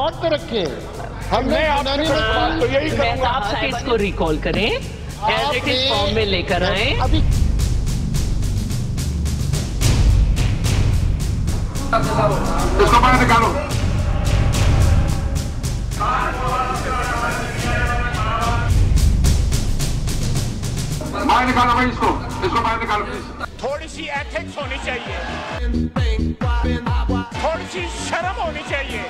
याद तो रखे, हमने तो यही करूंगा। आप साइड्स को रिकॉल करें, एज इट इज फॉर्म में लेकर आए। अभी इसको बाहर निकालो। बाहर निकालो भाई, इसको बाहर निकालो प्लीज। थोड़ी सी एथिक्स होनी चाहिए, थोड़ी सी शर्म होनी चाहिए।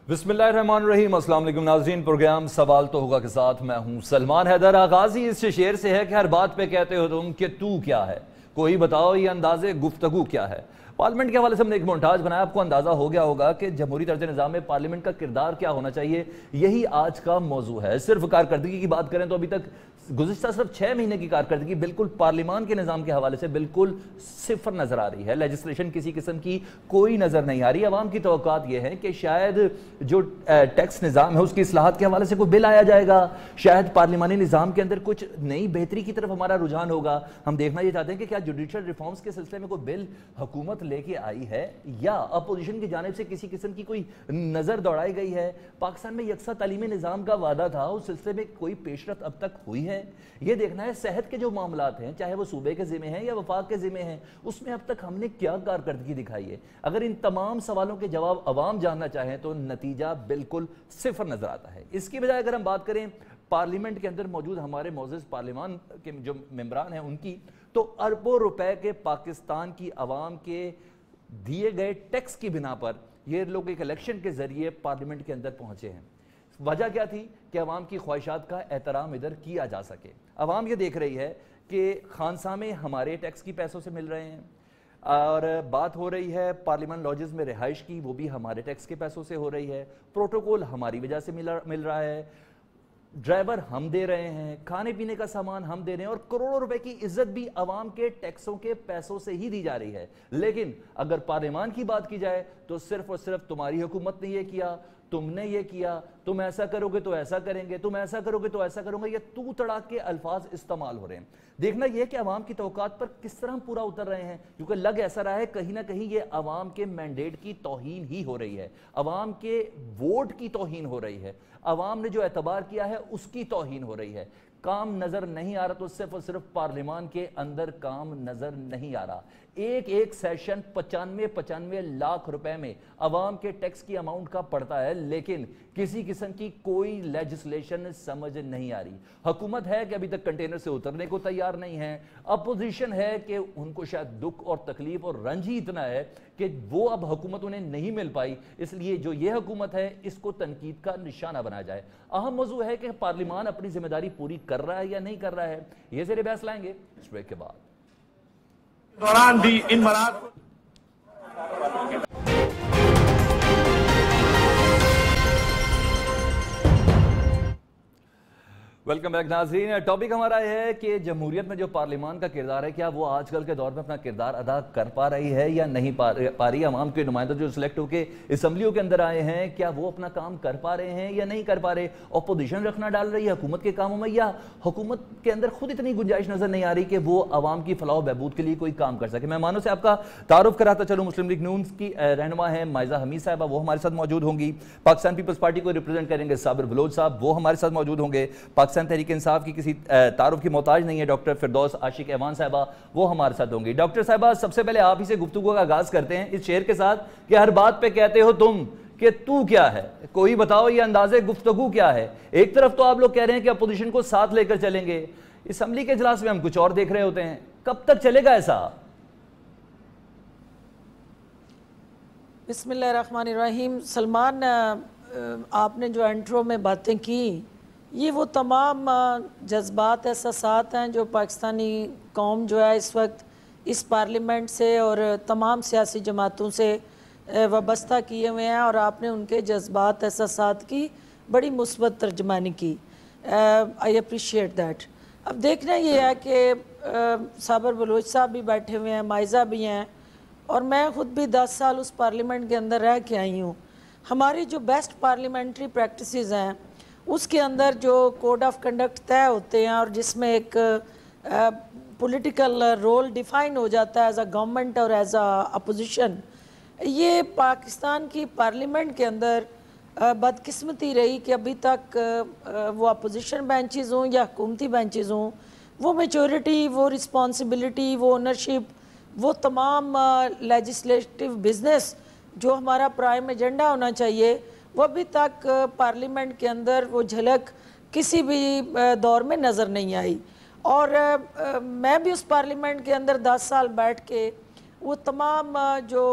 बिस्मिल्लाहिर्रहमानिर्रहीम। अस्सलाम वालेकुम नाज़रीन, प्रोग्राम सवाल तो होगा के साथ मैं हूं सलमान हैदर। आगाज ही इस शेर से है कि हर बात पे कहते हो तुम कि तू क्या है, कोई बताओ ये अंदाजे गुफ्तगू क्या है। पार्लियामेंट के हवाले से हमने एक मोन्टाज बनाया, आपको अंदाजा हो गया होगा कि जमहूरी तर्ज निज़ाम में पार्लियामेंट का किरदार क्या होना चाहिए, यही आज का मौजू है। सिर्फ कारकर्दगी की बात करें तो अभी तक गुज़िश्ता सिर्फ 6 महीने की कारकर्दगी बिल्कुल पार्लियामान के निज़ाम के हवाले से बिल्कुल सिफर नजर आ रही है। लेजिस्लेशन किसी किस्म की कोई नजर नहीं आ रही। अवाम की तवक्कात यह है कि शायद जो टैक्स निज़ाम है उसकी इस्लाहात के हवाले से कोई बिल आया जाएगा, शायद पार्लियामानी निज़ाम के अंदर कुछ नई बेहतरी की तरफ हमारा रुझान होगा। हम देखना ये चाहते हैं कि क्या जुडिशल रिफॉर्म्स के सिलसिले में कोई बिल हुकूमत लेके आई है या अपोजिशन की जानिब से किसी किस्म की कोई नजर दौड़ाई गई है। पाकिस्तान में यकसा तालीमी निज़ाम का वादा था, उस सिलसिले में कोई पेशरफ अब तक हुई है, ये देखना है। सेहत के जो मामलात हैं, चाहे वो सूबे के जिम्मे हैं या वफाक के जिम्मे हैं, उसमें अब तक हमने क्या कारकर्दगी दिखाई है। अगर इन तमाम सवालों के जवाब अवाम जानना चाहें तो नतीजा बिल्कुल सिफर नजर आता है। इसकी बजाय अगर हम बात करें पार्लियामेंट के अंदर मौजूद हमारे मोअज़्ज़ज़ पार्लियामान के जो मेंबरान हैं उनकी, तो अरबों रुपए के पाकिस्तान की आवाम के दिए गए टैक्स की बिना पर ये लोग एक इलेक्शन के जरिए पार्लियामेंट के अंदर पहुंचे हैं। वजह क्या थी कि अवाम की ख्वाहिशात का एहतराम इधर किया जा सके। अवाम ये देख रही है कि खानसामे हमारे टैक्स की पैसों से मिल रहे हैं, और बात हो रही है पार्लियामेंट लॉजेस में रिहाइश की, वो भी हमारे टैक्स के पैसों से हो रही है। प्रोटोकॉल हमारी वजह से मिल रहा है, ड्राइवर हम दे रहे हैं, खाने पीने का सामान हम दे रहे हैं, और करोड़ों रुपए की इज्जत भी अवाम के टैक्सों के पैसों से ही दी जा रही है। लेकिन अगर पार्लियामान की बात की जाए तो सिर्फ और सिर्फ तुम्हारी हुकूमत ने यह किया, तुमने ये किया, तुम ऐसा करोगे तो ऐसा करेंगे, तुम ऐसा करोगे तो ऐसा करोगे, ये तू तड़ाक के अल्फाज इस्तेमाल हो रहे हैं। देखना यह कि अवाम की तवक्कात पर किस तरह हम पूरा उतर रहे हैं, क्योंकि लग ऐसा रहा है कहीं ना कहीं ये अवाम के मैंडेट की तौहीन ही हो रही है, अवाम के वोट की तौहीन हो रही है, अवाम ने जो एतबार किया है उसकी तौहीन हो रही है। काम नजर नहीं आ रहा तो सिर्फ और सिर्फ पार्लियामान के अंदर काम नजर नहीं आ रहा। एक सेशन 95 लाख रुपए में अवाम के टैक्स की अमाउंट का पड़ता है, लेकिन किसी किस्म की कोई लेजिस्लेशन समझ नहीं आ रही। हुकूमत है कि अभी तक कंटेनर से उतरने को तैयार नहीं है, अपोजिशन है कि उनको शायद दुख और तकलीफ और रंज ही इतना है कि वो अब हुकूमत उन्हें नहीं मिल पाई, इसलिए जो ये हुकूमत है इसको तनकीद का निशाना बनाया जाए। अहम मौजू है कि पार्लियामान अपनी जिम्मेदारी पूरी कर रहा है या नहीं कर रहा है, ये ज़ेरे बहस लाएंगे इस ब्रेक के बाद। दौरान भी इन मराद वेलकम बैक नाज़रीन। टॉपिक हमारा है कि जमहूरियत में जो पार्लियामान का किरदार है, क्या वो आजकल के दौर में अपना किरदार अदा कर पा रही है या नहीं पा रही। अवाम के नुमाइंदे जो सिलेक्ट होकर असम्बलियों के अंदर आए हैं, क्या वो अपना काम कर पा रहे हैं या नहीं कर पा रहे। अपोजिशन रखना डाल रही है हुकूमत के कामों में, या हुकूमत के अंदर खुद इतनी गुंजाइश नजर नहीं आ रही कि वो अवाम की फलाह बहबूद के लिए कोई काम कर सके। मेहमानों से आपका तारुफ कराता चलूँ। मुस्लिम लीग नून की रहनुमा है माइजा हमीद साहबा, वो हमारे साथ मौजूद होंगी। पाकिस्तान पीपल्स पार्टी को रिप्रेजेंट करेंगे साबिर बलोच साहब, वो हमारे साथ मौजूद होंगे। पाकिस्तान तहरीक इंसाफ की किसी तारुफ की मोहताज नहीं है डॉक्टर फिरदौस आशिक एवान साहबा, वो हमारे साथ होंगी। डॉक्टर साहबा, सबसे पहले आप ही से गुफ्तगू का आगाज करते हैं इस शेर के साथ कि हर बात पे कहते हो तुम कि तू क्या है, कोई बताओ ये अंदाजे गुफ्तगू क्या है। एक तरफ तो आप लोग कह रहे हैं कि अपोजिशन को साथ लेकर चलेंगे, असम्बली के इजलास में हम कुछ और देख रहे होते हैं, कब तक चलेगा ऐसा। बिस्मिल्लाहिर्रहमानिर्रहीम। सलमान, आपने जो इंट्रो में बातें की, ये वो तमाम जज्बात एहसासात हैं जो पाकिस्तानी कौम जो है इस वक्त इस पार्लियामेंट से और तमाम सियासी जमातों से वाबस्ता किए हुए हैं, और आपने उनके जज्बात एहसासात की बड़ी मुस्बत तर्जमानी की। I appreciate that. अब देखना ये है कि साबिर बलोच साहब भी बैठे हुए हैं, माइजा भी हैं, और मैं ख़ुद भी 10 साल उस पार्लियामेंट के अंदर रह के आई हूँ। हमारी जो बेस्ट पार्लियामेंट्री प्रैक्टिसेस हैं उसके अंदर जो कोड ऑफ कंडक्ट तय होते हैं और जिसमें एक पॉलिटिकल रोल डिफ़ाइन हो जाता है एज अ गवर्नमेंट और एज अ अपोजिशन, ये पाकिस्तान की पार्लियामेंट के अंदर बदकिस्मती रही कि अभी तक वो अपोजिशन बेंचेस हों या हुकूमती बेंचेस हों, वो मेचोरिटी, वो रिस्पॉन्सिबिलिटी, वो ओनरशिप, वो तमाम लेजिस्लेटिव बिजनेस जो हमारा प्राइम एजेंडा होना चाहिए, वो अभी तक पार्लियामेंट के अंदर वो झलक किसी भी दौर में नज़र नहीं आई। और मैं भी उस पार्लियामेंट के अंदर 10 साल बैठ के वो तमाम जो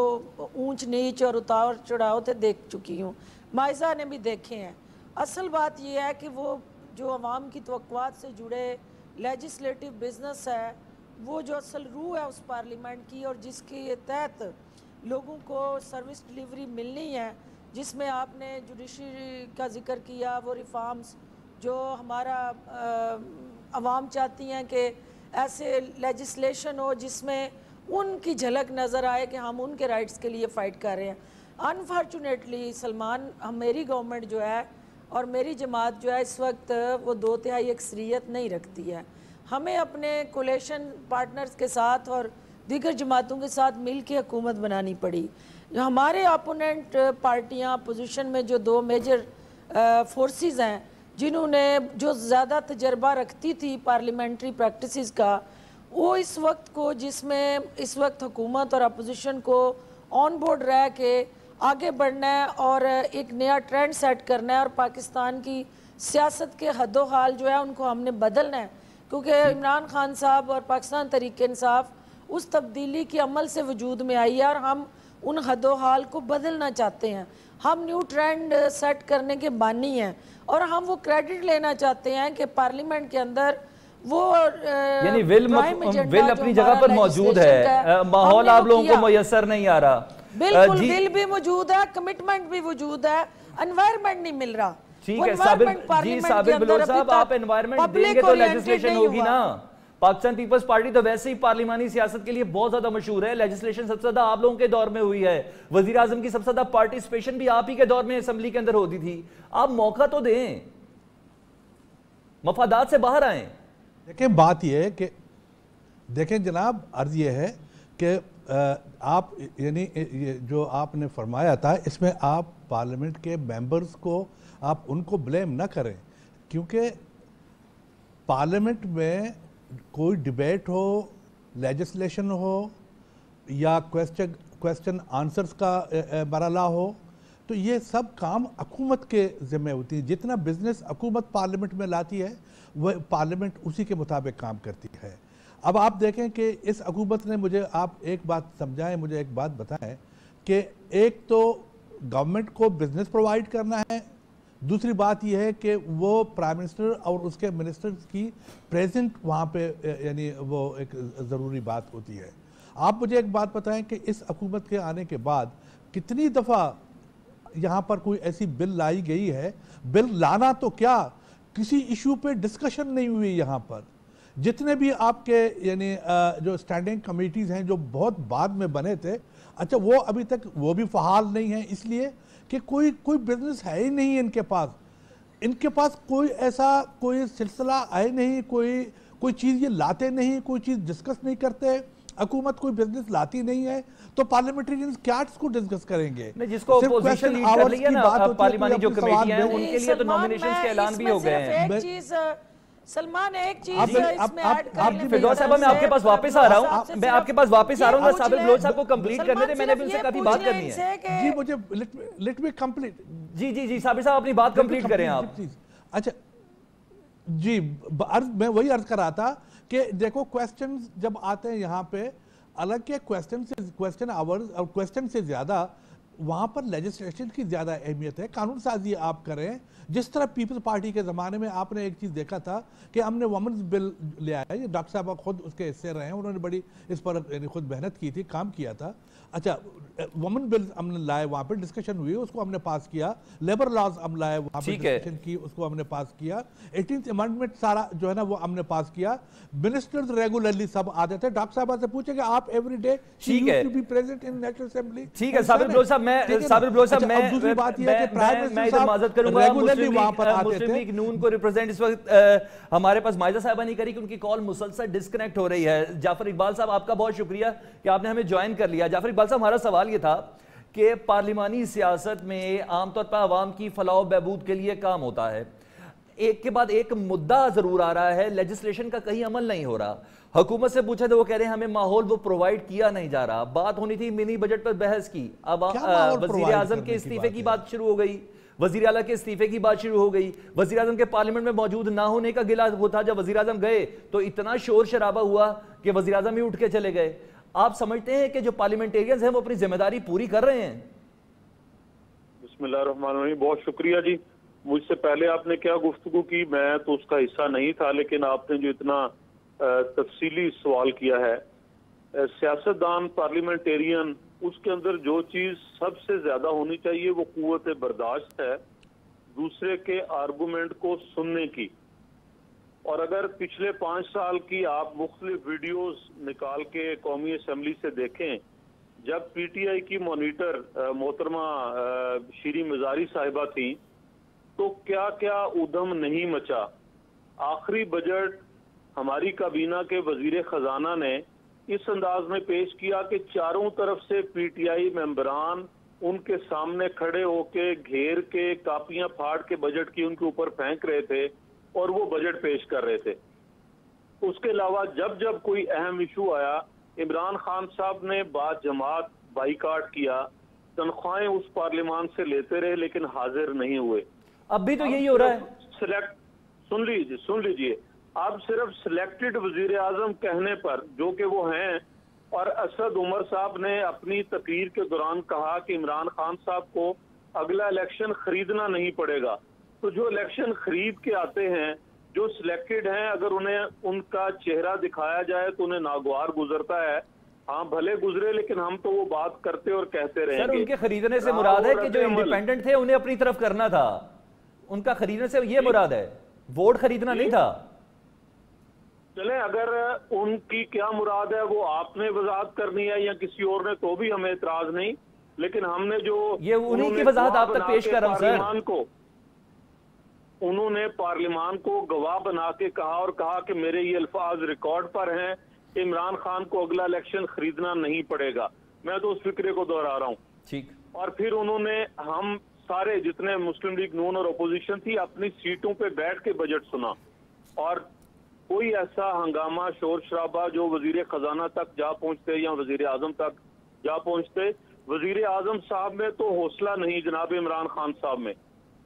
ऊंच नीच और उतार चढ़ाव थे देख चुकी हूँ, माइजा ने भी देखे हैं। असल बात यह है कि वो जो अवाम की तवक्कुआत से जुड़े लेजिस्लेटिव बिजनेस है, वो जो असल रूह है उस पार्लियामेंट की और जिसके तहत लोगों को सर्विस डिलीवरी मिलनी है, जिसमें आपने जुडिशरी का जिक्र किया, वो रिफॉर्म्स जो हमारा अवाम चाहती हैं कि ऐसे लेजिस्लेशन हो जिसमें उनकी झलक नज़र आए कि हम उनके राइट्स के लिए फ़ाइट कर रहे हैं। अनफॉर्चुनेटली सलमान, मेरी गवर्नमेंट जो है और मेरी जमात जो है इस वक्त वो 2/3 अक्सरियत नहीं रखती है। हमें अपने कोलेशन पार्टनर्स के साथ और दीगर जमातों के साथ मिल के हुकूमत बनानी पड़ी। जो हमारे अपोनेंट पार्टियां पोजीशन में जो 2 मेजर फोर्सेस हैं, जिन्होंने जो ज़्यादा तजर्बा रखती थी पार्लियामेंट्री प्रैक्टिसेस का, वो इस वक्त को जिसमें इस वक्त हुकूमत और अपोजिशन को ऑन बोर्ड रह के आगे बढ़ना है और एक नया ट्रेंड सेट करना है और पाकिस्तान की सियासत के हदो हाल जो है उनको हमने बदलना है, क्योंकि इमरान खान साहब और पाकिस्तान तहरीक इंसाफ उस तब्दीली के अमल से वजूद में आई है और हम उन हदो हाल को बदलना चाहते हैं। हम न्यू ट्रेंड सेट करने के बानी हैं और हम वो क्रेडिट लेना चाहते हैं कि पार्लियामेंट के अंदर वो यानी विल अपनी जगह पर मौजूद है, माहौल आप लोगों को मुयस्सर नहीं आ रहा। बिल्कुल, विल भी मौजूद है, कमिटमेंट भी मौजूद है, एनवायरनमेंट नहीं मिल रहा। ठीक है साबिर बलोच साहब, आप एनवायरनमेंट देंगे तो लेजिस्लेशन होगी ना। पाकिस्तान पीपल्स पार्टी तो वैसे ही पार्लिमानी सियासत के लिए बहुत ज्यादा मशहूर है। लेजिस्लेशन सबसे ज्यादा आप लोगों के दौर में हुई है, वजीर आजम की सबसे ज्यादा पार्टिसिपेशन भी आप ही के दौर में असेंबली के अंदर होती थी। आप मौका तो दें, मफादात से बाहर आए। देखें बात यह है कि देखें जनाब, अर्ज ये है कि आप यानी जो आपने फरमाया था इसमें आप पार्लियामेंट के मेंबर्स को आप उनको ब्लेम ना करें, क्योंकि पार्लियामेंट में कोई डिबेट हो, लेजिस्लेशन हो या क्वेश्चन आंसर्स का मरला हो, तो ये सब काम हुकूमत के ज़िम्मे होती है। जितना बिजनेस हुकूमत पार्लियामेंट में लाती है वह पार्लियामेंट उसी के मुताबिक काम करती है। अब आप देखें कि इस हुकूमत ने, मुझे आप एक बात समझाएं, मुझे एक बात बताएं कि एक तो गवर्नमेंट को बिजनेस प्रोवाइड करना है, दूसरी बात यह है कि वो प्राइम मिनिस्टर और उसके मिनिस्टर्स की प्रेजेंट वहाँ पे यानी वो एक ज़रूरी बात होती है। आप मुझे एक बात बताएं कि इस हुकूमत के आने के बाद कितनी दफ़ा यहाँ पर कोई ऐसी बिल लाई गई है, बिल लाना तो क्या, किसी इशू पे डिस्कशन नहीं हुई यहाँ पर। जितने भी आपके यानी जो स्टैंडिंग कमेटीज़ हैं जो बहुत बाद में बने थे, अच्छा वो अभी तक वो भी फ़हाल नहीं है, इसलिए कि कोई बिजनेस है ही नहीं इनके पास कोई ऐसा कोई सिलसिला है नहीं, कोई चीज़ ये लाते नहीं, कोई चीज़ डिस्कस नहीं करते। हुकूमत कोई बिजनेस लाती नहीं है तो पार्लियामेंट्रियंस क्या इसको डिस्कस करेंगे। जिसको ऑपोजिशन लीड कर रही है ना पार्लियामानी जो कमेटियां हैं, उनके लिए तो नॉमिनेशंस के ऐलान भी हो गए हैं। सलमान एक चीज इसमें ऐड कर लें। फिरदौस साहब, मैं आपके पास वापस आ रहा हूं, मैं आपके पास वापस आ रहा हूं। साबिर बलोच साहब को कंप्लीट करने दे, मैंने भी उनसे काफी बात करनी है। जी मुझे लेट मी कंप्लीट। जी साबिर साहब अपनी बात कंप्लीट करें आप। अच्छा जी, मैं वही अर्ज कर रहा था कि देखो क्वेश्चन जब आते हैं यहाँ पे, अलग के क्वेश्चन आवर्स और क्वेश्चन से ज्यादा वहाँ पर लेजिस्लेशन की ज़्यादा अहमियत है। कानून साजी आप करें, जिस तरह पीपल्स पार्टी के ज़माने में आपने एक चीज़ देखा था कि हमने वुमेन्स बिल ले आया, ये डॉक्टर साहब खुद उसके हिस्से रहे हैं, उन्होंने बड़ी इस पर खुद मेहनत की थी, काम किया था। अच्छा वुमेन बिल हमने लाए, वहाँ पर डिस्कशन हुई, उसको हमने पास किया। लेबर लॉज हम लाए, वहाँ पर डिस्कशन की, उसको हमने पास किया। 18th अमेंडमेंट सारा जो है ना वो हमने पास किया। मिनिस्टर्स रेगुलरली सब आते थे। डॉक्टर साहब से पूछे कि आप every day present in national assembly. ठीक है साबिर बलोच साहब, मैं दूसरी बात यह है कि प्राइम मिनिस्टर इधर माजरत करूंगा, रेगुलरली वहां पर आते थे। मुस्लिम लीग नून को रिप्रेजेंट इस वक्त हमारे पास माइजा साहबा नहीं करी कि उनकी कॉल मुसलसल डिस्कनेक्ट हो रही है। जाफर इकबाल साहब आपका बहुत शुक्रिया कि आपने हमें ज्वाइन कर लिया। जाफर इकबाल साहब, हमारा सवाल ये था कि पार्लिमानी सियासत में आमतौर पर आवाम की फलाह बहबूद के लिए काम होता है। एक के बाद एक मुद्दा जरूर आ रहा है, लेजिस्लेशन का कहीं अमल नहीं हो रहा। हुकूमत से पूछा तो वो कह रहे हैं हमें माहौल वो प्रोवाइड किया नहीं जा रहा। बात होनी थी मिनी बजट पर बहस की, अब वजीर आजम के इस्तीफे की बात शुरू हो गई, वजीर आला के इस्तीफे की बात शुरू हो गई। वजीर आजम के पार्लियामेंट में मौजूद ना होने का गिला वो था, जब वजीर आजम गए तो इतना शोर शराबा हुआ कि वजीर आजम ही उठ के चले गए। आप समझते हैं कि जो पार्लियामेंटेरियंस हैं वो अपनी जिम्मेदारी पूरी कर रहे हैं? बिस्मिल्लाहिर्रहमानिर्रहीम, बहुत शुक्रिया जी। मुझसे पहले आपने क्या गुफ्तगू की, मैं तो उसका हिस्सा नहीं था, लेकिन आपने जो इतना तफसीली सवाल किया है, सियासतदान पार्लियामेंटेरियन, उसके अंदर जो चीज सबसे ज्यादा होनी चाहिए वो कुव्वत बर्दाश्त है, दूसरे के आर्गूमेंट को सुनने की। और अगर पिछले 5 साल की आप मुख्तलिफ वीडियोस निकाल के कौमी असम्बली से देखें, जब पीटीआई की मॉनिटर मोहतरमा शीरी मजारी साहिबा थी तो क्या क्या उधम नहीं मचा। आखिरी बजट हमारी काबीना के वजीर खजाना ने इस अंदाज में पेश किया कि चारों तरफ से पीटीआई मेंबरान उनके सामने खड़े होके घेर के कापियां फाड़ के बजट की उनके ऊपर फेंक रहे थे और वो बजट पेश कर रहे थे। उसके अलावा जब जब कोई अहम इशू आया, इमरान खान साहब ने बाद जमात बाइकाट किया, तनख्वाहें उस पार्लियामान से लेते रहे लेकिन हाजिर नहीं हुए। अब भी तो यही हो रहा है। सुन लीजिए, अब सिर्फ सिलेक्टेड वजीर आजम कहने पर, जो कि वो हैं, और असद उमर साहब ने अपनी तकरीर के दौरान कहा कि इमरान खान साहब को अगला इलेक्शन खरीदना नहीं पड़ेगा। तो जो इलेक्शन खरीद के आते हैं, जो सिलेक्टेड हैं, अगर उन्हें उनका चेहरा दिखाया जाए तो उन्हें नागवार गुजरता है। हाँ भले गुजरे, लेकिन हम तो वो बात करते और कहते रहेंगे। सर, उनके खरीदने से मुराद है कि जो इंडिपेंडेंट थे उन्हें अपनी तरफ करना था। उनका खरीदने से ये मुराद है, वोट खरीदना नहीं था। चले, अगर उनकी क्या मुराद है वो आपने वजाहत करनी है या किसी और ने, तो भी हमें एतराज नहीं। लेकिन हमने जो ये उन्हीं की वजाहत आप तक पेश कर रहा हूं सर। उन्होंने पार्लियामान को गवाह बना के कहा और कहा कि मेरे ये अल्फाज रिकॉर्ड पर हैं, इमरान खान को अगला इलेक्शन खरीदना नहीं पड़ेगा। मैं तो उस फिक्रे को दोहरा रहा हूँ। ठीक। और फिर उन्होंने हम सारे जितने मुस्लिम लीग नून और अपोजिशन थी अपनी सीटों पे बैठ के बजट सुना, और कोई ऐसा हंगामा शोर शराबा जो वजीर खजाना तक जा पहुंचते या वजीर आजम तक जा पहुंचते। वजीर आजम साहब में तो हौसला नहीं जनाब इमरान खान साहब में।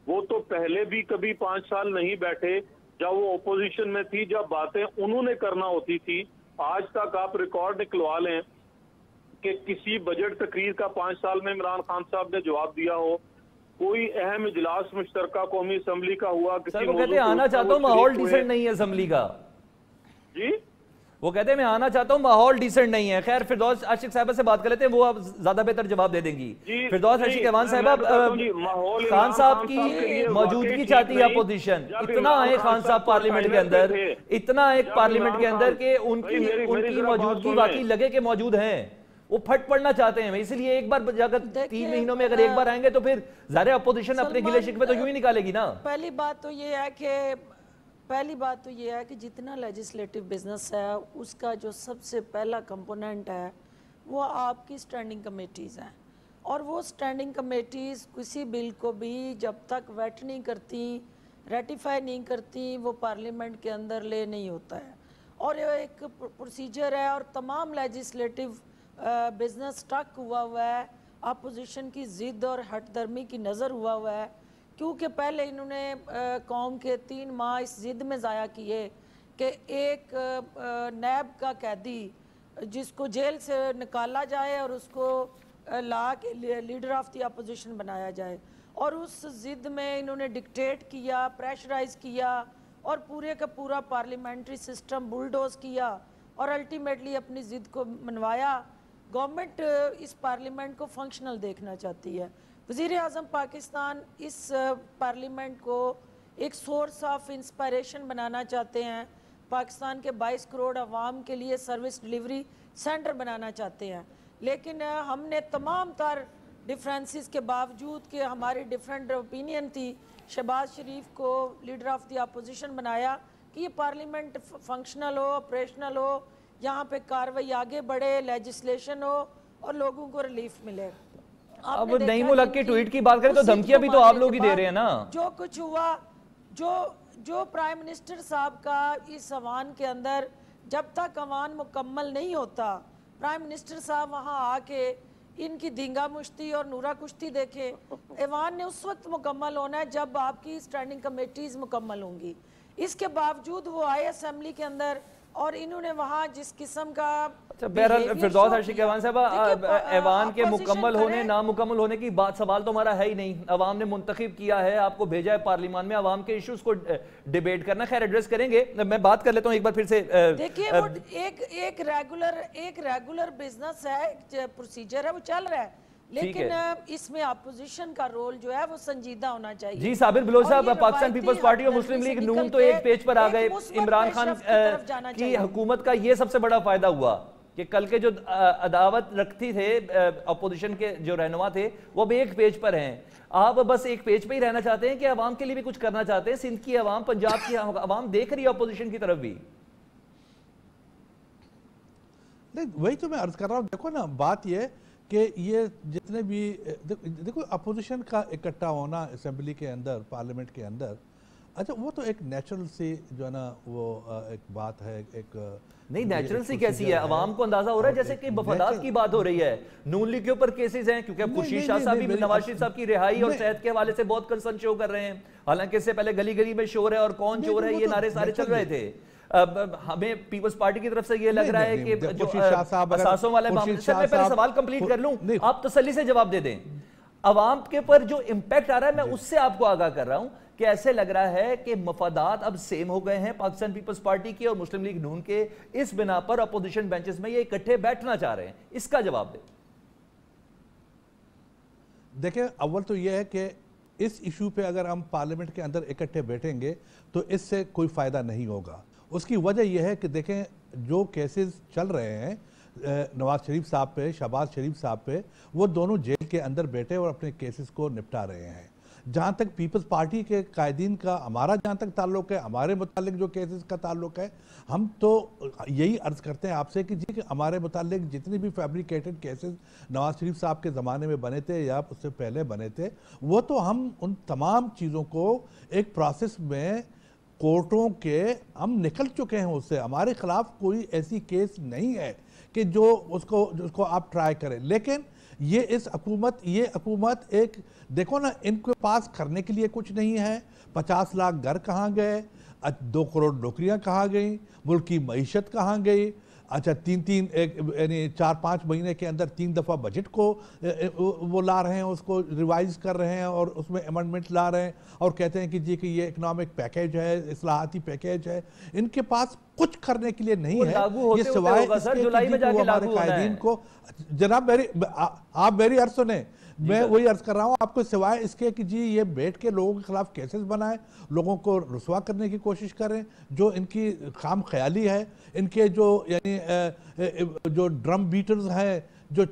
वो तो पहले भी कभी 5 साल नहीं बैठे जब वो ओपोजिशन में थी, जब बातें उन्होंने करना होती थी। आज तक आप रिकॉर्ड निकलवा लें कि किसी बजट तकरीर का 5 साल में इमरान खान साहब ने जवाब दिया हो। कोई अहम इजलास मुश्तरका कौमी असम्बली का हुआ, सर वो कहते हैं आना चाहता हूँ, माहौल डिसेंट नहीं है असम्बली का। जी, वो कहते हैं मैं आना चाहता हूँ, माहौल डिसेंट नहीं है। खैर, फिरदौस आशिक साहब से बात कर लेते हैं, वो अब ज्यादा बेहतर जवाब दे देंगी। फिरदौस आशिक अहमान साहब, खान साहब की मौजूदगी चाहती है अपोजिशन। इतना है खान साहब पार्लियामेंट के अंदर, इतना है पार्लियामेंट के अंदर कि उनकी मौजूदगी वाकई लगे कि मौजूद हैं। वो फट पड़ना चाहते हैं, इसलिए एक बार जाकर 3 महीनों में अगर एक बार आएंगे तो फिर ज़ाहिर अपोजिशन अपने गिले शिकवे तो यूं ही निकालेगी ना। पहली बात तो ये है कि जितना लेजिस्लेटिव बिजनेस है उसका जो सबसे पहला कंपोनेंट है वो आपकी स्टैंडिंग कमेटीज़ हैं, और वो स्टैंडिंग कमेटीज़ किसी बिल को भी जब तक वेट नहीं करती, रेटिफाई नहीं करती, वो पार्लियामेंट के अंदर ले नहीं होता है। और ये एक प्रोसीजर है, और तमाम लेजिस्लेटिव बिजनेस स्टक हुआ है, अपोजिशन की ज़िद और हटदर्मी की नज़र हुआ है, क्योंकि पहले इन्होंने कौम के 3 माह इस ज़िद में ज़ाया किए कि एक नैब का कैदी जिसको जेल से निकाला जाए और उसको ला के लीडर ऑफ द अपोजिशन बनाया जाए, और उस ज़िद में इन्होंने डिक्टेट किया, प्रेशराइज किया, और पूरे का पूरा पार्लियामेंट्री सिस्टम बुलडोज किया, और अल्टीमेटली अपनी ज़िद को मनवाया। गवर्नमेंट इस पार्लियामेंट को फंक्शनल देखना चाहती है। वज़ीर आज़म पाकिस्तान इस पार्लियामेंट को एक सोर्स ऑफ इंस्पायरेशन बनाना चाहते हैं, पाकिस्तान के 22 करोड़ अवाम के लिए सर्विस डिलीवरी सेंटर बनाना चाहते हैं। लेकिन हमने तमाम तर डिफरेंसेस के बावजूद कि हमारी डिफरेंट ओपिनियन थी, शहबाज शरीफ को लीडर ऑफ द अपोजिशन बनाया कि ये पार्लियामेंट फंक्शनल हो, ऑपरेशनल हो, यहाँ पे कार्रवाई आगे बढ़े, लेजिस्लेशन हो और लोगों को रिलीफ मिले। अब नईमुल हक के ट्वीट की बात करें तो धमकियां भी तो आप लोग ही दे रहे हैं ना। जो कुछ हुआ, जो प्राइम मिनिस्टर साहब का इस अवान के अंदर जब तक अवान मुकम्मल नहीं होता, प्राइम मिनिस्टर साहब वहाँ आके इनकी धींगा मुश्ती और नूरा कुश्ती देखे। ऐवान ने उस वक्त मुकम्मल होना है जब आपकी स्टैंडिंग कमेटीज मुकम्मल होंगी। इसके बावजूद वो आए असेंबली के अंदर और इन्होंने वहाँ जिस किस्म का बहरहाल फिरदौस आशिक ऐवान साहब, ऐवान के मुकम्मल होने नामुकम्मल होने की बात सवाल तो हमारा है ही नहीं। अवाम ने मुंतखब किया है, आपको भेजा है पार्लियामान में अवाम के इश्यूज को डिबेट करना। खैर एड्रेस करेंगे, मैं बात कर लेता हूँ एक बार फिर से। देखिए वो एक रेगुलर बिजनेस है, प्रोसीजर है, वो चल रहा है, लेकिन इसमें अपोजिशन का रोल जो है वो संजीदा होना चाहिए। जी साबिर बलोच साहब, पाकिस्तान पीपल्स पार्टी और मुस्लिम लीग नून तो एक पेज पर आ गए। इमरान खान की हुकूमत का ये सबसे बड़ा फायदा हुआ कि कल के जो अदावत रखती थे अपोजिशन के जो रहनुमा थे वो अब एक पेज पर हैं। आप बस एक पेज पे ही रहना चाहते हैं कि अवाम के लिए भी कुछ करना चाहते हैं? सिंध की अवाम, पंजाब की अवाम देख रही है अपोजिशन की तरफ भी। नहीं, वही तो मैं अर्ज कर रहा हूँ। देखो ना, बात ये कि ये जितने भी देखो अपोजिशन का इकट्ठा होना असेंबली के अंदर, पार्लियामेंट के अंदर, अच्छा वो तो एक नेचुरल सी जो है ना वो एक बात है। एक नहीं, नेचुरल सी कैसी है? अवाम को अंदाजा हो रहा है जैसे कि वफादात की बात हो रही है। नून लीग के ऊपर केसेस हैं क्योंकि अब खुर्शीद शाह साहब भी नवाज शरीफ साहब की रिहाई और सेहत के हवाले से बहुत कंसर्न शो कर रहे हैं। हालांकि इससे पहले गली गली में शोर है और कौन चोर है ये नारे सारे चल रहे थे। अब हमें पीपल्स पार्टी की तरफ से ये लग रहा है कि जो असासों वाले मामले, मैं पहले सवाल कंप्लीट कर लूं, आप तसल्ली से जवाब दे दें। अवाम के ऊपर जो इंपैक्ट आ रहा है मैं उससे आपको आगाह कर रहा हूं कि ऐसे लग रहा है कि मफादात अब सेम हो गए हैं पाकिस्तान पीपल्स पार्टी के और मुस्लिम लीग नून के। इस बिना पर अपोजिशन बेंचेस में ये इकट्ठे बैठना चाह रहे हैं, इसका जवाब दें। देखिए, अव्वल तो यह है कि इस इशू पे अगर हम पार्लियामेंट के अंदर इकट्ठे बैठेंगे तो इससे कोई फायदा नहीं होगा। उसकी वजह यह है कि देखें जो केसेस चल रहे हैं नवाज शरीफ साहब पे, शहबाज शरीफ साहब पे, वो दोनों जेल के अंदर बैठे और अपने केसेस को निपटा रहे हैं। जहाँ तक पीपल्स पार्टी के कायदीन का हमारा जहाँ तक ताल्लुक है, हमारे मुतालिक जो केसेस का ताल्लुक है, हम तो यही अर्ज़ करते हैं आपसे कि जी कि हमारे मुतालिक जितने भी फैब्रिकेटेड केसेस नवाज शरीफ साहब के ज़माने में बने थे या उससे पहले बने थे, वो तो हम उन तमाम चीज़ों को एक प्रोसेस में कोर्टों के हम निकल चुके हैं। उससे हमारे खिलाफ कोई ऐसी केस नहीं है कि जो उसको आप ट्राई करें। लेकिन ये हुकूमत एक देखो ना, इनके पास करने के लिए कुछ नहीं है। 50 लाख घर कहाँ गए, 2 करोड़ नौकरियां कहाँ गई, मुल्क की मईशत कहाँ गई। अच्छा 4-5 महीने के अंदर 3 दफ़ा बजट को वो ला रहे हैं, उसको रिवाइज कर रहे हैं और उसमें अमेंडमेंट ला रहे हैं और कहते हैं कि जी कि ये इकनॉमिक पैकेज है, इस्लाहाती पैकेज है। इनके पास कुछ करने के लिए नहीं है ये सिवाय हमारे कायदीन को। जनाब आप मेरी अर्ज सुने, मैं वही अर्ज कर रहा हूँ आपको, सिवाय इसके कि जी ये बैठ के लोगों के खिलाफ केसेस बनाए, लोगों को रुसवा करने की कोशिश करें। जो इनकी खाम ख्याली है, इनके जो यानी जो ड्रम बीटर्स हैं, जो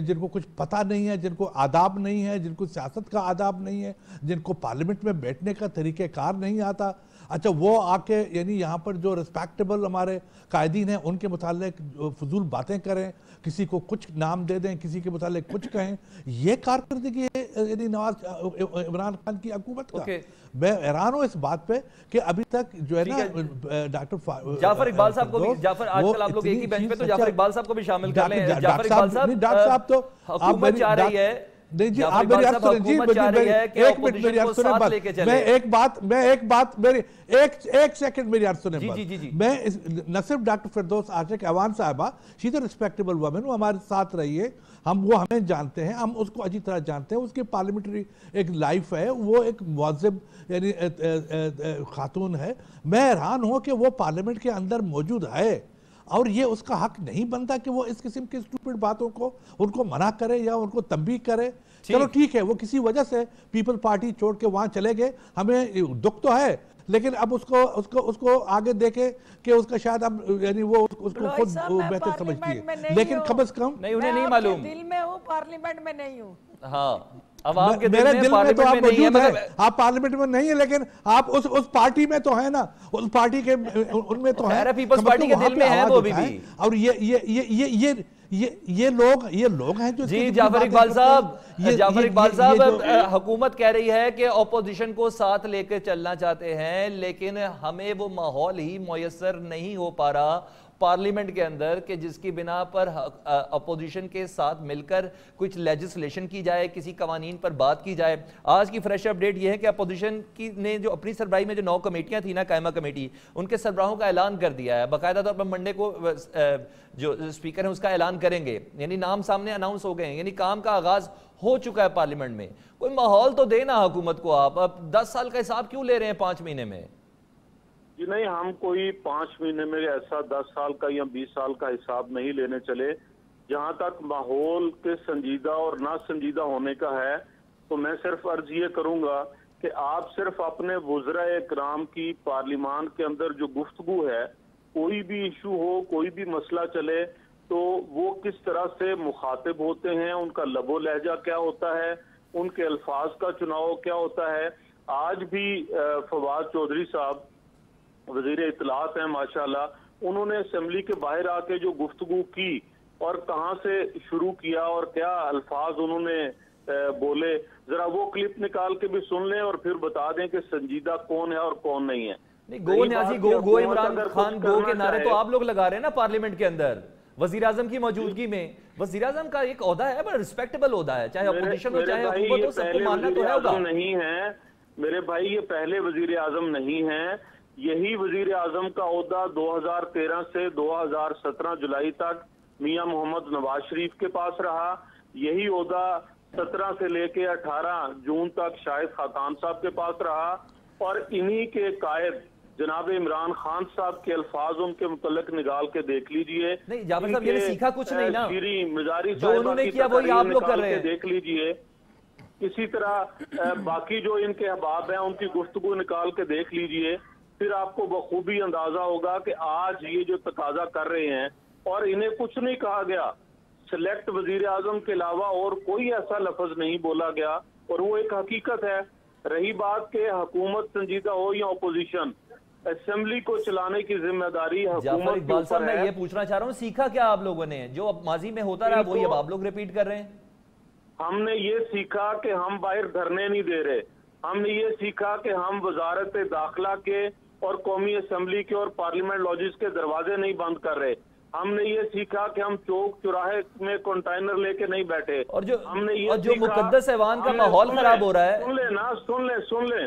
जिनको कुछ पता नहीं है, जिनको आदाब नहीं है, जिनको सियासत का आदाब नहीं है, जिनको पार्लियामेंट में बैठने का तरीक़ेकार नहीं आता, अच्छा वो आके यानी यहाँ पर जो रिस्पेक्टेबल हमारे कायदीन हैं उनके मुतालिक फजूल बातें करें, किसी को कुछ नाम दे दें, किसी के मुतालिक कुछ कहें। ये कारकर्दगी है यानी इमरान खान की हुकूमत का। मैं हैरान हूँ इस बात पे कि अभी तक जो है ना डॉक्टर जाफर इकबाल साहब को भी, जाफर आजकल आप लोग एक ही बेंच पे तो जाफर इकबाल साहब को भी शामिल कर लें। जाफर इकबाल साहब तो हुकूमत चाह रही है। नहीं जी, आप मेरी अर्ज सुनें जी, एक मिनट मेरी अर्ज सुने, एक सेकंड मेरी अर्ज सुने। मैं न सिर्फ डॉक्टर फिरदौस आशिक ऐवान साहबा, she is a respectable woman, वो हमारे साथ रही है, वो हमें जानते हैं, हम उसको अच्छी तरह जानते हैं, उसकी पार्लियामेंट्री एक लाइफ है, वो एक मुअज़्ज़िब यानी खातून है। मैं हैरान हूँ कि वो पार्लियामेंट के अंदर मौजूद है और ये उसका हक नहीं बनता कि वो इस किस्म की स्टूपिड बातों को उनको मना करे या उनको तंबीह करे। चलो ठीक है, वो किसी वजह से पीपल पार्टी छोड़ के वहां चले गए, हमें दुख तो है, लेकिन अब उसको आगे देखे कि उसका शायद अब यानी वो उसको खुद बेहतर समझती है, लेकिन कम से कम नहीं, उन्हें नहीं मालूम, दिल में हूँ, पार्लियामेंट में नहीं हूँ। हाँ अवाम के मेरे दिल में तो आप में नहीं है, मौजूद है, मगर आप पार्लियामेंट में नहीं है, लेकिन आप उस पार्टी में तो है ना, उस पार्टी के उनमें तो है, पीपल्स पार्टी के दिल में है वो अभी भी। और ये लोग हैं जो जी जाफर इकबाल साहब, हुकूमत कह रही है कि ऑपोजिशन को साथ लेकर चलना चाहते हैं, लेकिन हमें वो माहौल ही मुयस्सर नहीं हो पा रहा पार्लियामेंट के अंदर कि जिसकी बिना पर अपोजिशन के साथ मिलकर कुछ लेजिस्लेशन की जाए, किसी कवानीन पर बात की जाए। आज की फ्रेश अपडेट यह है कि अपोजिशन की ने जो अपनी सरबराही में जो 9 कमेटियां थी ना, कायमा कमेटी, उनके सरबराहों का ऐलान कर दिया है। बाकायदा तौर पर मंडे को जो स्पीकर है उसका ऐलान करेंगे, यानी नाम सामने अनाउंस हो गए हैं, यानी काम का आगाज हो चुका है पार्लियामेंट में। कोई माहौल तो देना हुकूमत को, आप अब 10 साल का हिसाब क्यों ले रहे हैं 5 महीने में? जी नहीं, हम कोई 5 महीने में ऐसा 10 साल का या 20 साल का हिसाब नहीं लेने चले। जहां तक माहौल के संजीदा और ना संजीदा होने का है, तो मैं सिर्फ अर्ज ये करूंगा कि आप सिर्फ अपने वुज़रा कराम की पार्लियामान के अंदर जो गुफ्तगू है, कोई भी इशू हो, कोई भी मसला चले, तो वो किस तरह से मुखातिब होते हैं, उनका लबो लहजा क्या होता है, उनके अल्फाज का चुनाव क्या होता है। आज भी फवाद चौधरी साहब वजीर इत्तलात हैं माशाल्लाह, उन्होंने असेंबली के बाहर आके जो गुफ्तगू की और कहां से शुरू किया और क्या अल्फाज उन्होंने बोले, जरा वो क्लिप निकाल के भी सुन लें और फिर बता दें कि संजीदा कौन है और कौन नहीं है। नहीं, गो न्याजी गो इमरान खान गो के नारे तो आप लोग लगा रहे हैं ना पार्लियामेंट के अंदर, वजीर आजम की मौजूदगी में। वजीर आजम का एक ओहदा है, बड़ा रिस्पेक्टेबल ओहदा है, चाहे अपोजिशन हो चाहे हुकूमत हो, सबको मानना तो है होगा। नहीं है मेरे भाई, ये पहले वजीर आजम नहीं है। यही वजीर आजम का ओहदा 2013 से 2017 जुलाई तक मियां मोहम्मद नवाज शरीफ के पास रहा। यही ओहदा 17 से लेके 18 जून तक शाहिद खाकान साहब के पास रहा। और इन्हीं के कायद जनाब इमरान खान साहब के अल्फाज उनके मुतल्लिक निकाल के देख लीजिए। नहीं जाफर साहब, ये सीखा कुछ नहीं ना, मिजारी जो उन्होंने किया वही आप लोग कर रहे हैं, देख लीजिए। इसी तरह बाकी जो इनके अहबाब हैं उनकी गुफ्तगू निकाल के देख लीजिए, फिर आपको बखूबी अंदाजा होगा कि आज ये जो तकाजा कर रहे हैं, और इन्हें कुछ नहीं कहा गया, सिलेक्ट वजीर आजम के अलावा और कोई ऐसा लफ्ज नहीं बोला गया, और वो एक हकीकत है। रही बात के हुकूमत संजीदा हो या अपोजिशन, असेंबली को चलाने की जिम्मेदारी हुकूमत के ऊपर है। मैं ये पूछना चाह रहा हूँ, सीखा क्या आप लोगों ने? जो अब माजी में होता रहा वही अब आप लोग रिपीट कर रहे हैं। हमने ये सीखा कि हम बाहर धरने नहीं दे रहे। हमने ये सीखा कि हम वजारत दाखिला के और कौमी असेंबली के और पार्लियामेंट लॉजिस के दरवाजे नहीं बंद कर रहे। हमने ये सीखा कि हम चौक चौराहे में कंटेनर लेके नहीं बैठे। और जो हमने ये और जो मुकद्दस ऐवान का माहौल खराब हो रहा है,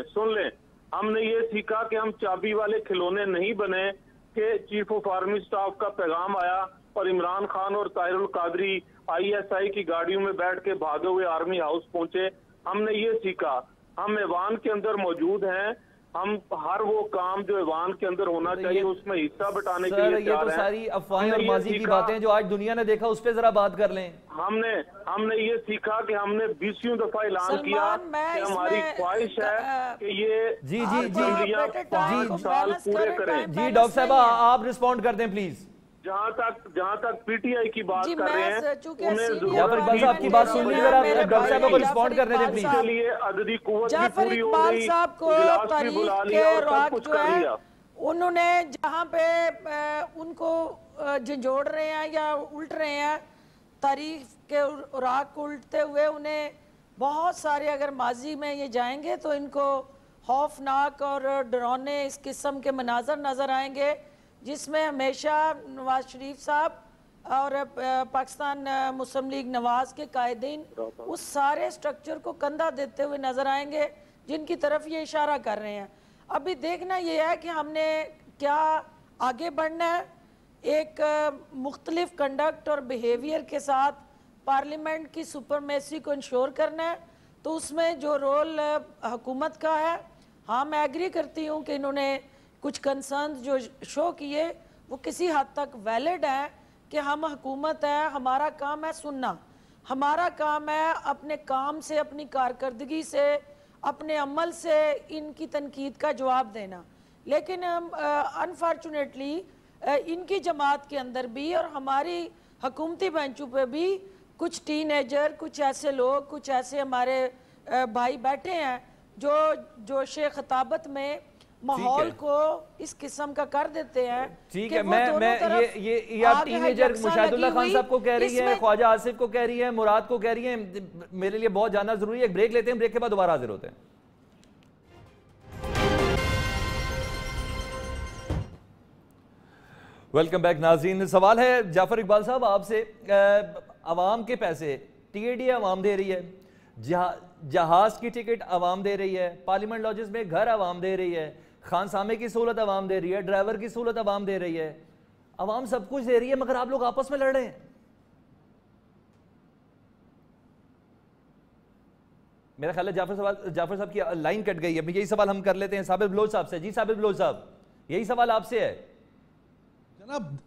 सुन ले। हमने ये सीखा कि हम चाबी वाले खिलौने नहीं बने कि चीफ ऑफ आर्मी स्टाफ का पैगाम आया और इमरान खान और ताहिरुल कादरी ISI की गाड़ियों में बैठ के भागे हुए आर्मी हाउस पहुंचे। हमने ये सीखा, हम ऐवान के अंदर मौजूद हैं, हम हर वो काम जो ऐवान के अंदर होना चाहिए उसमें हिस्सा बटाने के लिए ये तो सारी अफवाहें और माजी की बातें जो आज दुनिया ने देखा, उस पर जरा बात कर लें। हमने ये सीखा कि हमने 20वीं दफा ऐलान किया कि हमारी ख्वाहिश है कि ये जी 5 साल पूरे करें। जी डॉक्टर साहब आप रिस्पॉन्ड कर दें प्लीज। जहां तक PTI की बात कर रहे हैं, आपकी बात सुन ली, डॉक्टर साहब को रिस्पॉन्ड करने दें प्लीज। इसके लिए अददी कुव्वत भी पूरी हो गई, साहब को बुला लिया और सब कुछ कर लिया। उन्होंने जहां पे उनको झंझोड़ रहे हैं या उल्ट रहे हैं, तारीख के राग को उल्टते हुए उन्हें बहुत सारे, अगर माजी में ये जाएंगे तो इनको खौफनाक और डरावने इस किस्म के मनाजर नजर आएंगे, जिसमें हमेशा नवाज शरीफ साहब और पाकिस्तान मुस्लिम लीग नवाज के कायदीन उस सारे स्ट्रक्चर को कंधा देते हुए नजर आएंगे जिनकी तरफ ये इशारा कर रहे हैं। अभी देखना ये है कि हमने क्या आगे बढ़ना है, एक मुख्तलिफ कंडक्ट और बिहेवियर के साथ पार्लियामेंट की सुपरमेसी को इंश्योर करना है। तो उसमें जो रोल हुकूमत का है, हाँ मैं एग्री करती हूँ कि इन्होंने कुछ कंसर्न जो शो किए वो किसी हद तक वैलिड है कि हम हुकूमत है, हमारा काम है सुनना, हमारा काम है अपने काम से, अपनी कारकर्दगी से, अपने अमल से इनकी तनकीद का जवाब देना। लेकिन अनफॉर्चुनेटली इनकी जमात के अंदर भी और हमारी हुकूमती बेंचों पे भी कुछ टीनेजर, कुछ ऐसे लोग, कुछ ऐसे हमारे भाई बैठे हैं जो जोश खिताबत में माहौल को इस किस्म का कर देते हैं। ठीक है, मैं ये आप टीनेजर मुशाहिदुल्लाह खान साहब को कह रही है, ख्वाजा आसिफ को कह रही है, मुराद को कह रही है, मेरे लिए बहुत जानना जरूरी है। एक ब्रेक लेते हैं, ब्रेक के बाद दोबारा हाजिर होते हैं। वेलकम बैक नाज़रीन। सवाल है जाफर इकबाल साहब आपसे, अवाम के पैसे टीएडी अवाम दे रही है, जहाज की टिकट अवाम दे रही है, पार्लियामेंट लॉजेस में घर अवाम दे रही है, खानसामे की सहूलत अवाम दे रही है, ड्राइवर की सहूलत अवाम दे रही है, अवाम सब कुछ दे रही है, मगर आप लोग आपस में लड़ रहे हैं। मेरा ख्याल है जाफर साहब की लाइन कट गई है। यही सवाल हम कर लेते हैं साबिर बलोच साहब से। जी साबिर बलोच साहब, यही सवाल आपसे है जनाब।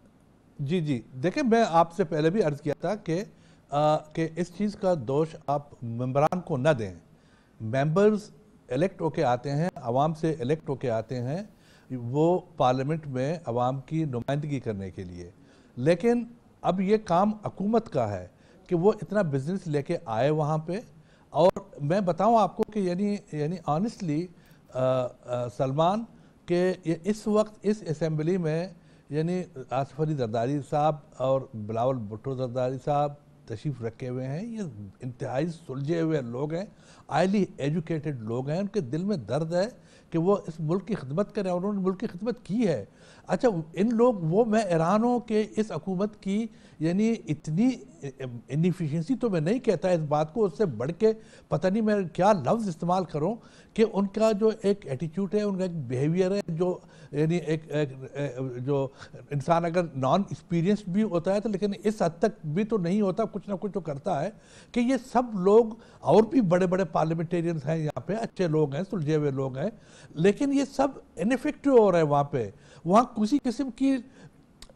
जी देखिए, मैं आपसे पहले भी अर्ज किया था कि इस चीज़ का दोष आप मेंबरान को न दें। मेंबर्स इलेक्ट होके आते हैं, आवाम से इलेक्ट होके आते हैं, वो पार्लियामेंट में आवाम की नुमाइंदगी करने के लिए। लेकिन अब ये काम हुकूमत का है कि वो इतना बिजनेस लेके आए वहाँ पे। और मैं बताऊँ आपको कि यानी ऑनेस्टली सलमान के इस वक्त इस असेंबली में यानी आसिफ अली जरदारी साहब और बिलावल भुट्टो जरदारी साहब तशरीफ़ रखे हुए हैं। ये इंतहाई सुलझे हुए लोग हैं, हाईली एजुकेटेड लोग हैं। उनके दिल में दर्द है कि वो इस मुल्क की खिदमत करें, और उन्होंने मुल्क की खिदमत की है। अच्छा, इन लोग वो मैं हैरान हूँ कि इस हुकूमत की यानी इतनी इनएफिशिएंसी तो मैं नहीं कहता इस बात को, उससे बढ़ के पता नहीं मैं क्या लफ्ज़ इस्तेमाल करूँ कि उनका जो एक एटीट्यूड है, उनका एक बिहेवियर है, जो यानी एक जो इंसान अगर नॉन एक्सपीरियंस्ड भी होता है तो लेकिन इस हद तक भी तो नहीं होता, कुछ ना कुछ तो करता है। कि ये सब लोग और भी बड़े बड़े पार्लियामेंटेरियंस हैं यहाँ पे, अच्छे लोग हैं, सुलझे हुए लोग हैं, लेकिन ये सब इनइफेक्टिव हो रहा है वहाँ पे। वहाँ किसी किस्म की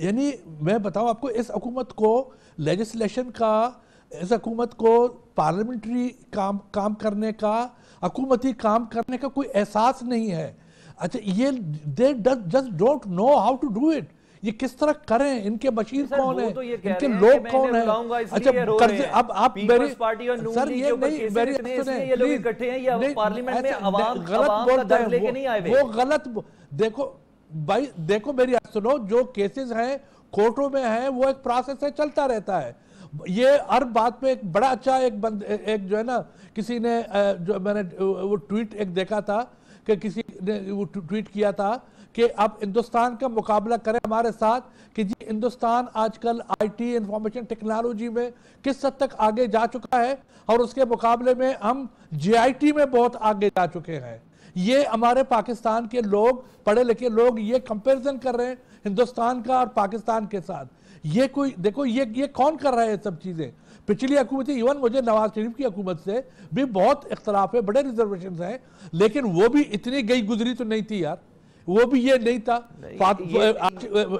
यानी मैं बताऊँ आपको, इस हुकूमत को लेजिस्लेशन का, इस हुकूमत को पार्लियामेंट्री काम करने का, हुकूमती काम करने का कोई एहसास नहीं है। अच्छा, ये they just don't know how to do it. ये किस तरह करें, इनके बशीर कौन है, तो इनके लोग कौन है। अच्छा, कर्जे अब आप मेरी सर ये नहीं, मेरी ये लोग इकट्ठे हैं, ये पार्लियामेंट में अवाम का दर्द लेके नहीं आए। वो गलत। देखो भाई, देखो मेरी बात सुनो, जो केसेस हैं कोर्टों में हैं वो एक प्रोसेस है, चलता रहता है। ये हर बात पे एक बड़ा अच्छा एक जो है ना, किसी ने जो मैंने वो ट्वीट एक देखा था कि किसी ने वो ट्वीट किया था कि अब हिंदुस्तान का मुकाबला करें हमारे साथ कि जी हिंदुस्तान आजकल आईटी इंफॉर्मेशन टेक्नोलॉजी में किस हद तक आगे जा चुका है, और उसके मुकाबले में हम जीआईटी में बहुत आगे जा चुके हैं। ये हमारे पाकिस्तान के लोग, पढ़े लिखे लोग, ये कंपैरिजन कर रहे हैं हिंदुस्तान का और पाकिस्तान के साथ। ये कोई देखो, ये कौन कर रहा है ये सब चीजें। पिछली हुकूमतें, इवन मुझे नवाज शरीफ की हुकूमत से भी बहुत इख्तलाफ है, बड़े रिजर्वेशन हैं, लेकिन वो भी इतनी गई गुजरी तो नहीं थी यार, वो भी ये नहीं था।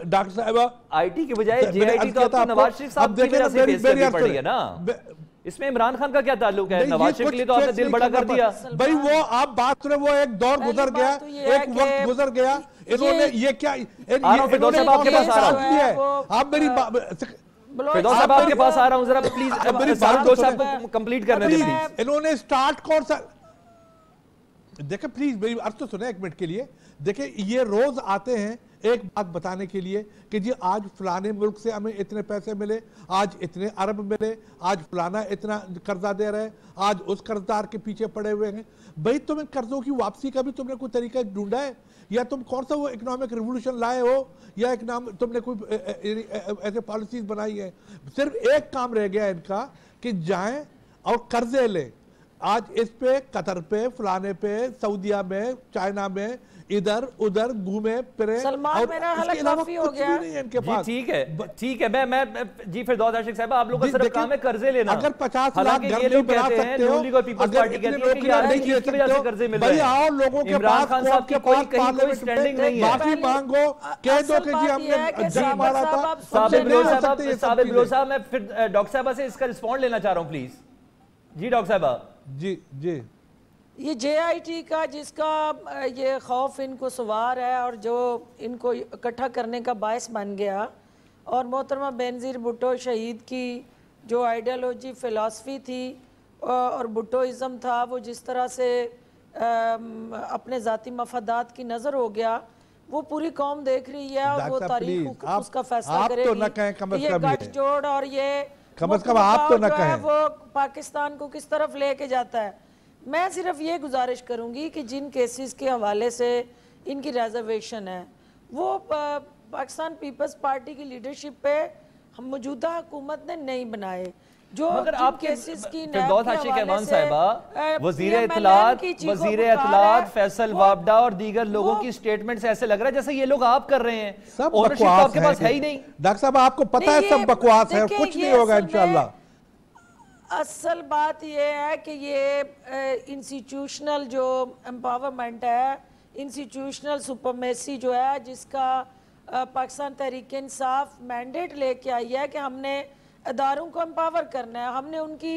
डॉक्टर साहब, आईटी के बजाय जेआईटी तो आपको नवाज शरीफ साहब की वजह से फेस करनी पड़ी है ना। इसमें इमरान खान का क्या ताल्लुक है? नवाज शरीफ के लिए तो आपने दिल बड़ा कर दिया भाई। वो आप बात सुने, वो एक दौर गुजर गया, एक वक्त गुजर गया। इन्होंने ये क्या, आपके पास आ रहा हूं, आप मेरी फिरदौस साहब आपके पास आ रहा हूं, जरा प्लीज साहब कंप्लीट करने दें प्लीज। इन्होंने स्टार्ट कौन सा, देखे प्लीज मेरी अर्ज तो सुने एक मिनट के लिए। देखे, ये रोज आते हैं एक बात बताने के लिए कि जी आज फलाने मुल्क से हमें इतने पैसे मिले, आज इतने अरब मिले, आज फलाना इतना कर्जा दे रहे हैं, आज उस कर्जदार के पीछे पड़े हुए हैं। भाई तुम इन कर्जों की वापसी का भी तुमने कोई तरीका ढूंढा है, या तुम कौन सा वो इकोनॉमिक रिवोल्यूशन लाए हो, या तुमने कोई ऐसे पॉलिसीज बनाई है? सिर्फ एक काम रह गया इनका कि जाएं और कर्जे लें। आज इस पे, कतर पे, फलाने पे, सऊदिया में, चाइना में, इधर उधर घूमे फिरे, सलमान मेरा हलक काफी हो गया। इनके पास ठीक है, ठीक है। मैं जी फिरदौस आशिक साहब, आप लोगों का सिर्फ काम है कर्जे लेना। अगर 50 लाख घर नहीं बना सकते हो, अगर इतने लोग नहीं किए सकते हो, कर्जे मिल भाई आओ लोगों के इमरान पास, खान साहब की कोई स्टैंडिंग नहीं है। माफी मांगो, कह दो कि जी हमने जब मारा था। साबिर बलोच साहब, मैं फिर डॉक्टर साहब से इसका रिस्पॉन्ड लेना चाह रहा हूँ प्लीज। जी डॉक्टर साहब। जी जी, ये जेआईटी का जिसका ये खौफ इनको सवार है और जो इनको इकट्ठा करने का बायस बन गया, और मोहतरमा बेनज़ीर भुट्टो शहीद की जो आइडियोलॉजी फ़िलासफ़ी थी और भुट्टोइज़म था, वो जिस तरह से अपने ज़ाती मफादात की नज़र हो गया, वो पूरी कौम देख रही है और वो तारीख उसका फैसला करेगी। तो न कहें कम से ये कम गठजोड़ और ये कम से कम आप तो न कहें वो पाकिस्तान को किस तरफ लेके जाता है। मैं सिर्फ ये गुजारिश करूंगी कि जिन केसेस के हवाले से इनकी रिजर्वेशन है वो पाकिस्तान पीपल्स पार्टी की लीडरशिप पे हम मौजूदा हुकूमत ने नहीं बनाए। जो मगर आप केसेस की वजीर इत्तलात फैसल वाबडा और दीगर लोगों की स्टेटमेंट से ऐसे लग रहा है जैसे ये लोग आप कर रहे हैं, सब ओनरशिप तो आपके पास है ही नहीं। डॉक्टर साहब आपको पता है सब बकवास है, कुछ नहीं होगा इंशाल्लाह। असल बात यह है कि ये इंस्टीट्यूशनल जो एम्पावरमेंट है, इंस्टीट्यूशनल सुपरमेसी जो है, जिसका पाकिस्तान तहरीक इंसाफ मैंडेट लेके आई है कि हमने अदारों को एम्पावर करना है, हमने उनकी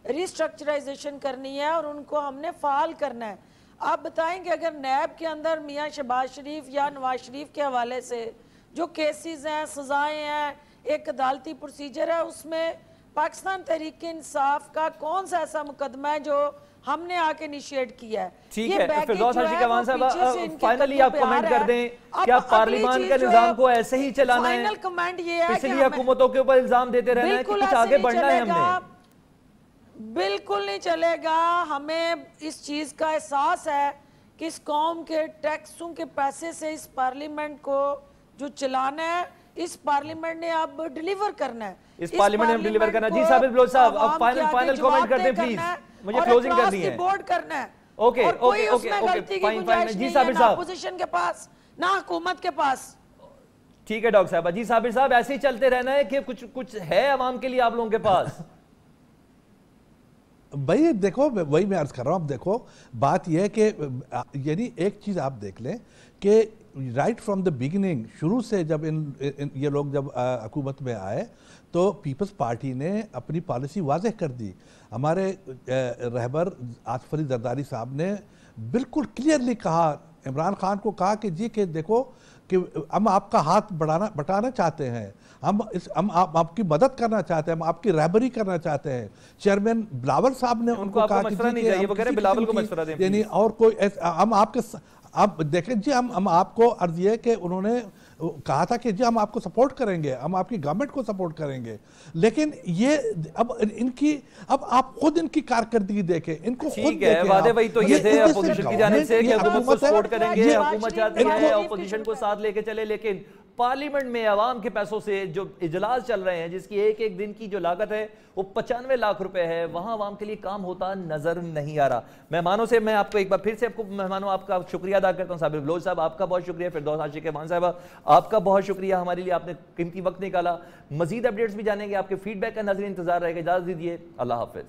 रिस्ट्रक्चराइजेशन करनी है और उनको हमने फ़ाल करना है। आप बताएं कि अगर नैब के अंदर मियाँ शहबाज शरीफ या नवाज शरीफ के हवाले से जो केसेस हैं, सज़ाएँ हैं, एक अदालती प्रोसीजर है, उसमें पाकिस्तान तहरीक इंसाफ का कौन सा ऐसा मुकदमा है जो हमने आके इनिशिएट किया है? ठीक है, फिरदौस हाशी कमान साहब फाइनली आप कमेंट कर दें, क्या पार्लियामेंट का निजाम को ऐसे ही चलाना है? फाइनल कमेंट ये है पिछली हुकूमतों के ऊपर इल्जाम देते रहना है कि कुछ आगे बढ़ना है हमने? बिल्कुल नहीं चलेगा। हमें इस चीज का एहसास है कि इस कौम के टैक्सों के पैसे से इस पार्लियामेंट को जो चलाना है, इस पार्लियामेंट ने अब डिलीवर करना है। इस पार्लियामेंट ने डिलीवर करना। जी साबिर बलोच साहब, अब फाइनल कमेंट कर दें प्लीज, मुझे क्लोजिंग करनी है। बोर्ड करना है। Okay okay okay fine fine. जी साबिर साहब, अपोजिशन के पास ना हुकूमत के पास। ठीक है डॉक्टर साहब। जी साबिर साहब, ऐसे ही चलते रहना है कि कुछ है अवाम के लिए आप लोगों के पास? भाई देखो, वही मैं अर्ज कर रहा हूँ। अब देखो बात यह है कि यानी एक चीज़ आप देख लें कि राइट फ्रॉम द बिगिनिंग, शुरू से जब ये लोग जब हुकूमत में आए तो पीपल्स पार्टी ने अपनी पॉलिसी वाज़ेह कर दी। हमारे रहबर आसिफ अली जरदारी साहब ने बिल्कुल क्लियरली कहा, इमरान खान को कहा कि जी कि देखो कि हम आपका हाथ बटाना चाहते हैं, हम आपकी मदद करना चाहते हैं, हम आपकी रहबरी करना चाहते हैं। चेयरमैन बिलावल साहब ने उनको कहा कि बिलावल को मशवरा दें यानी और कोई हम आपके आप देखें जी, हम आपको अर्ज ये कि उन्होंने कहा था कि जी हम आपको सपोर्ट करेंगे, हम आपकी गवर्नमेंट को सपोर्ट करेंगे, लेकिन ये अब इनकी अब आप खुद इनकी कारकर्दगी देखें, इनको खुद देखें। वादे वही तो ये थे अपोजिशन की जानिब से कि हुकूमत को सपोर्ट करेंगे, हुकूमत चाहती है अपोजिशन को साथ लेके चले, लेकिन पार्लियामेंट में अवाम के पैसों से जो इजलास चल रहे हैं जिसकी एक एक दिन की जो लागत है वो 95 लाख रुपए है, वहां अवाम के लिए काम होता नजर नहीं आ रहा। मेहमानों से मैं आपको एक बार फिर से आपको मेहमानों आपका शुक्रिया अदा करता हूं। साबिर बलोच साहब आपका बहुत शुक्रिया, फिरदौस हाशी कमान साहब आपका बहुत शुक्रिया, हमारे लिए आपने कीमती वक्त निकाला। मजीद अपडेट्स भी जानेंगे, आपके फीडबैक का नजर इंतजार रहेगा। इजाजत दीजिए, अल्लाह हाफिज।